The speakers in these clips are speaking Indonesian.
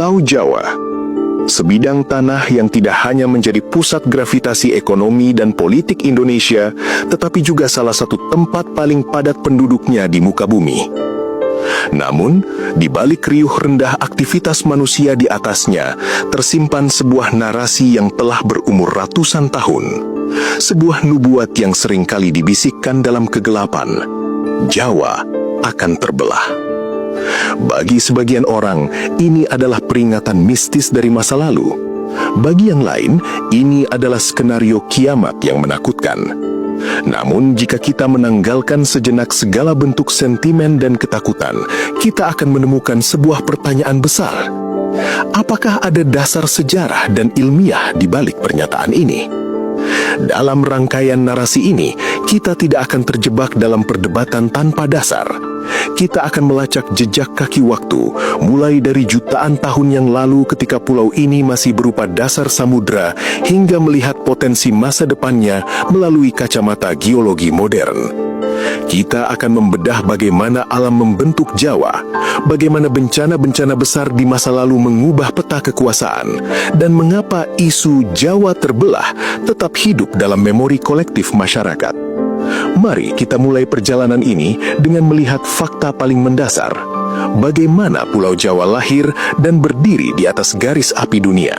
Pulau Jawa, sebidang tanah yang tidak hanya menjadi pusat gravitasi ekonomi dan politik Indonesia, tetapi juga salah satu tempat paling padat penduduknya di muka bumi. Namun, di balik riuh rendah aktivitas manusia di atasnya, tersimpan sebuah narasi yang telah berumur ratusan tahun. Sebuah nubuat yang seringkali dibisikkan dalam kegelapan. Jawa akan terbelah. Bagi sebagian orang, ini adalah peringatan mistis dari masa lalu. Bagi yang lain, ini adalah skenario kiamat yang menakutkan. Namun, jika kita menanggalkan sejenak segala bentuk sentimen dan ketakutan, kita akan menemukan sebuah pertanyaan besar. Apakah ada dasar sejarah dan ilmiah di balik pernyataan ini? Dalam rangkaian narasi ini, kita tidak akan terjebak dalam perdebatan tanpa dasar. Kita akan melacak jejak kaki waktu, mulai dari jutaan tahun yang lalu ketika pulau ini masih berupa dasar samudra, hingga melihat potensi masa depannya melalui kacamata geologi modern. Kita akan membedah bagaimana alam membentuk Jawa, bagaimana bencana-bencana besar di masa lalu mengubah peta kekuasaan, dan mengapa isu Jawa terbelah tetap hidup dalam memori kolektif masyarakat. Mari kita mulai perjalanan ini dengan melihat fakta paling mendasar. Bagaimana Pulau Jawa lahir dan berdiri di atas garis api dunia.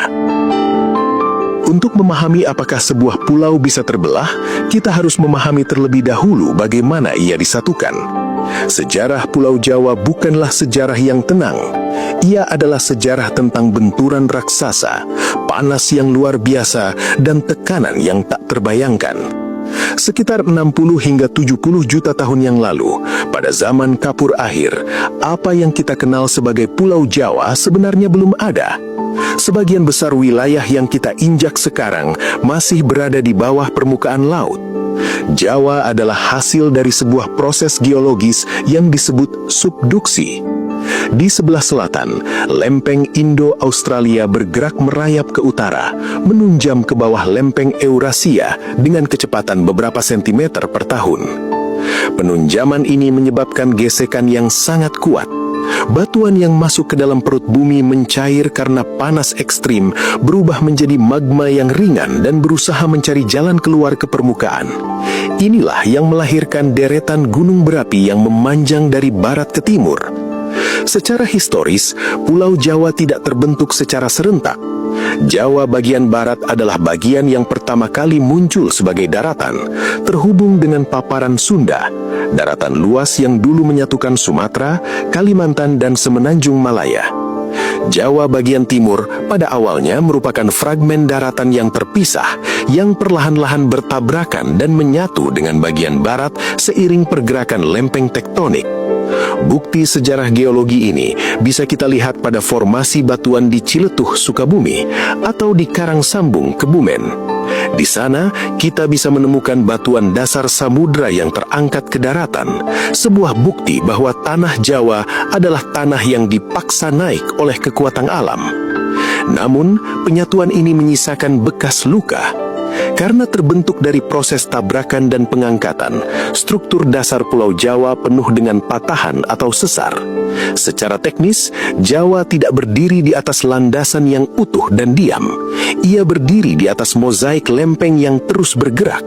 Untuk memahami apakah sebuah pulau bisa terbelah, kita harus memahami terlebih dahulu bagaimana ia disatukan. Sejarah Pulau Jawa bukanlah sejarah yang tenang. Ia adalah sejarah tentang benturan raksasa, panas yang luar biasa, dan tekanan yang tak terbayangkan. Sekitar 60 hingga 70 juta tahun yang lalu, pada zaman Kapur akhir, apa yang kita kenal sebagai Pulau Jawa sebenarnya belum ada. Sebagian besar wilayah yang kita injak sekarang masih berada di bawah permukaan laut. Jawa adalah hasil dari sebuah proses geologis yang disebut subduksi. Di sebelah selatan, lempeng Indo-Australia bergerak merayap ke utara, menunjam ke bawah lempeng Eurasia dengan kecepatan beberapa sentimeter per tahun. Penunjaman ini menyebabkan gesekan yang sangat kuat. Batuan yang masuk ke dalam perut bumi mencair karena panas ekstrim, berubah menjadi magma yang ringan dan berusaha mencari jalan keluar ke permukaan. Inilah yang melahirkan deretan gunung berapi yang memanjang dari barat ke timur. Secara historis, Pulau Jawa tidak terbentuk secara serentak. Jawa bagian barat adalah bagian yang pertama kali muncul sebagai daratan, terhubung dengan paparan Sunda, daratan luas yang dulu menyatukan Sumatera, Kalimantan, dan Semenanjung Malaya. Jawa bagian timur pada awalnya merupakan fragmen daratan yang terpisah, yang perlahan-lahan bertabrakan dan menyatu dengan bagian barat seiring pergerakan lempeng tektonik. Bukti sejarah geologi ini bisa kita lihat pada formasi batuan di Ciletuh, Sukabumi, atau di Karangsambung, Kebumen. Di sana, kita bisa menemukan batuan dasar samudra yang terangkat ke daratan, sebuah bukti bahwa tanah Jawa adalah tanah yang dipaksa naik oleh kekuatan alam. Namun, penyatuan ini menyisakan bekas luka. Karena terbentuk dari proses tabrakan dan pengangkatan, struktur dasar Pulau Jawa penuh dengan patahan atau sesar. Secara teknis, Jawa tidak berdiri di atas landasan yang utuh dan diam. Ia berdiri di atas mozaik lempeng yang terus bergerak.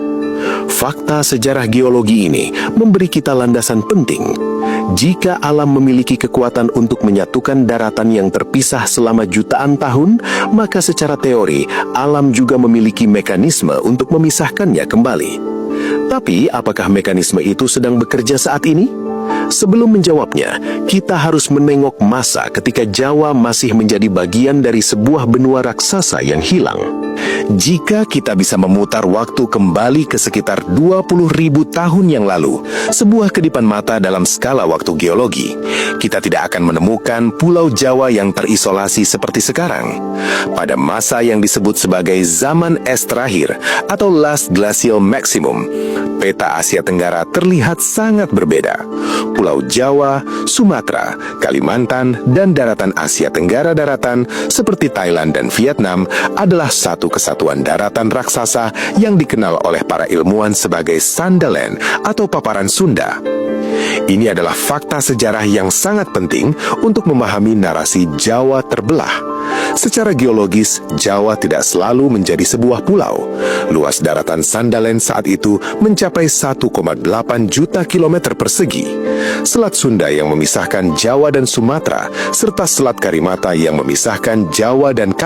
Fakta sejarah geologi ini memberi kita landasan penting. Jika alam memiliki kekuatan untuk menyatukan daratan yang terpisah selama jutaan tahun, maka secara teori, alam juga memiliki mekanisme untuk memisahkannya kembali. Tapi, apakah mekanisme itu sedang bekerja saat ini? Sebelum menjawabnya, kita harus menengok masa ketika Jawa masih menjadi bagian dari sebuah benua raksasa yang hilang. Jika kita bisa memutar waktu kembali ke sekitar 20.000 tahun yang lalu, sebuah kedipan mata dalam skala waktu geologi, kita tidak akan menemukan Pulau Jawa yang terisolasi seperti sekarang. Pada masa yang disebut sebagai zaman es terakhir atau Last Glacial Maximum, peta Asia Tenggara terlihat sangat berbeda. Pulau Jawa, Sumatera, Kalimantan, dan daratan Asia Tenggara daratan seperti Thailand dan Vietnam adalah satu kesatuan daratan raksasa yang dikenal oleh para ilmuwan sebagai Sandaland atau paparan Sunda. Ini adalah fakta sejarah yang sangat penting untuk memahami narasi Jawa terbelah. Secara geologis, Jawa tidak selalu menjadi sebuah pulau. Luas daratan Sandalen saat itu mencapai 1,8 juta kilometer persegi. Selat Sunda yang memisahkan Jawa dan Sumatera, serta Selat Karimata yang memisahkan Jawa dan